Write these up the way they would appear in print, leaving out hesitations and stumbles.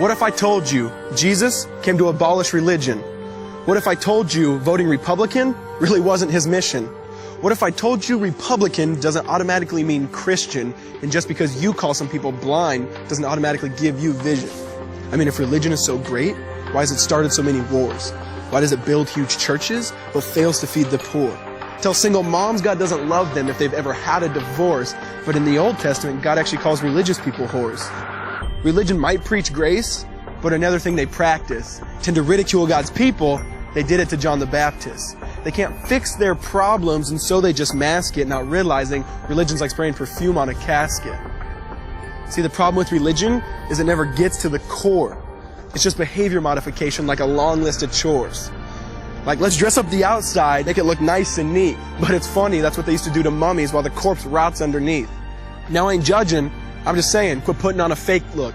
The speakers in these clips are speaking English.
What if I told you Jesus came to abolish religion? What if I told you voting Republican really wasn't his mission? What if I told you Republican doesn't automatically mean Christian, and just because you call some people blind doesn't automatically give you vision? I mean, if religion is so great, why has it started so many wars? Why does it build huge churches but fails to feed the poor? Tell single moms God doesn't love them if they've ever had a divorce, but in the Old Testament, God actually calls religious people whores. Religion might preach grace, but another thing they practice. Tend to ridicule God's people. They did it to John the Baptist. They can't fix their problems, and so they just mask it, not realizing religion's like spraying perfume on a casket. See, the problem with religion is it never gets to the core. It's just behavior modification, like a long list of chores. Like, let's dress up the outside, make it look nice and neat. But it's funny, that's what they used to do to mummies while the corpse rots underneath. Now, I ain't judging, I'm just saying, quit putting on a fake look.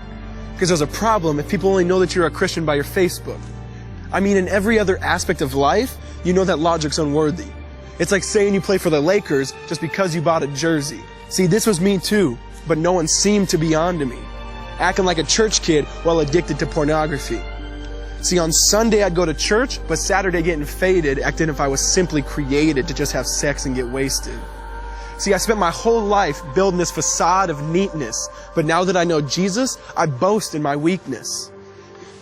Because there's a problem if people only know that you're a Christian by your Facebook. I mean, in every other aspect of life, you know that logic's unworthy. It's like saying you play for the Lakers just because you bought a jersey. See, this was me too, but no one seemed to be on to me. Acting like a church kid while addicted to pornography. See, on Sunday I'd go to church, but Saturday getting faded, acting if I was simply created to just have sex and get wasted. See, I spent my whole life building this facade of neatness, but now that I know Jesus, I boast in my weakness.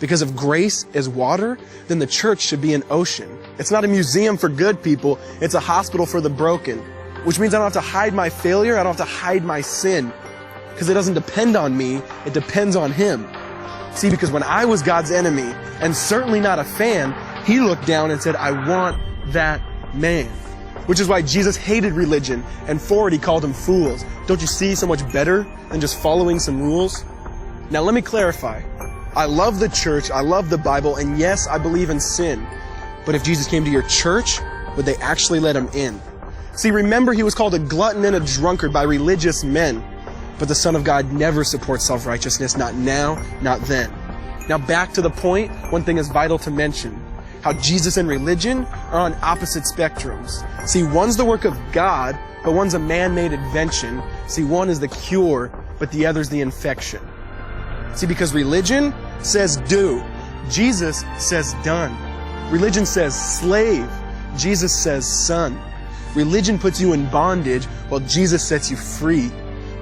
Because if grace is water, then the church should be an ocean. It's not a museum for good people, it's a hospital for the broken. Which means I don't have to hide my failure, I don't have to hide my sin. Because it doesn't depend on me, it depends on Him. See, because when I was God's enemy, and certainly not a fan, He looked down and said, I want that man. Which is why Jesus hated religion, and for it He called them fools. Don't you see so much better than just following some rules? Now let me clarify. I love the church, I love the Bible, and yes, I believe in sin. But if Jesus came to your church, would they actually let Him in? See, remember He was called a glutton and a drunkard by religious men. But the Son of God never supports self-righteousness, not now, not then. Now back to the point, one thing is vital to mention. How Jesus and religion are on opposite spectrums. See, one's the work of God, but one's a man-made invention. See, one is the cure, but the other's the infection. See, because religion says do. Jesus says done. Religion says slave. Jesus says son. Religion puts you in bondage, while Jesus sets you free.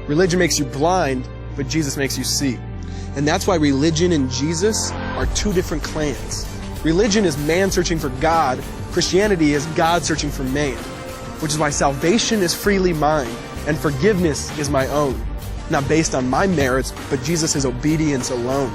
Religion makes you blind, but Jesus makes you see. And that's why religion and Jesus are two different clans. Religion is man searching for God. Christianity is God searching for man. Which is why salvation is freely mine, and forgiveness is my own. Not based on my merits, but Jesus' obedience alone.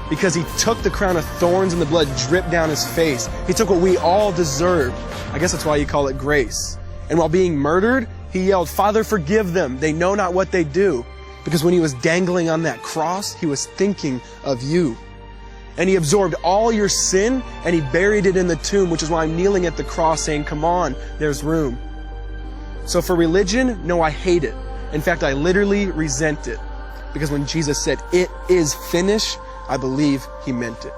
Because He took the crown of thorns and the blood dripped down His face. He took what we all deserved. I guess that's why you call it grace. And while being murdered, He yelled, Father, forgive them. They know not what they do. Because when He was dangling on that cross, He was thinking of you. And He absorbed all your sin and He buried it in the tomb, which is why I'm kneeling at the cross saying, come on, there's room. So for religion, no, I hate it. In fact, I literally resent it. Because when Jesus said, it is finished, I believe He meant it.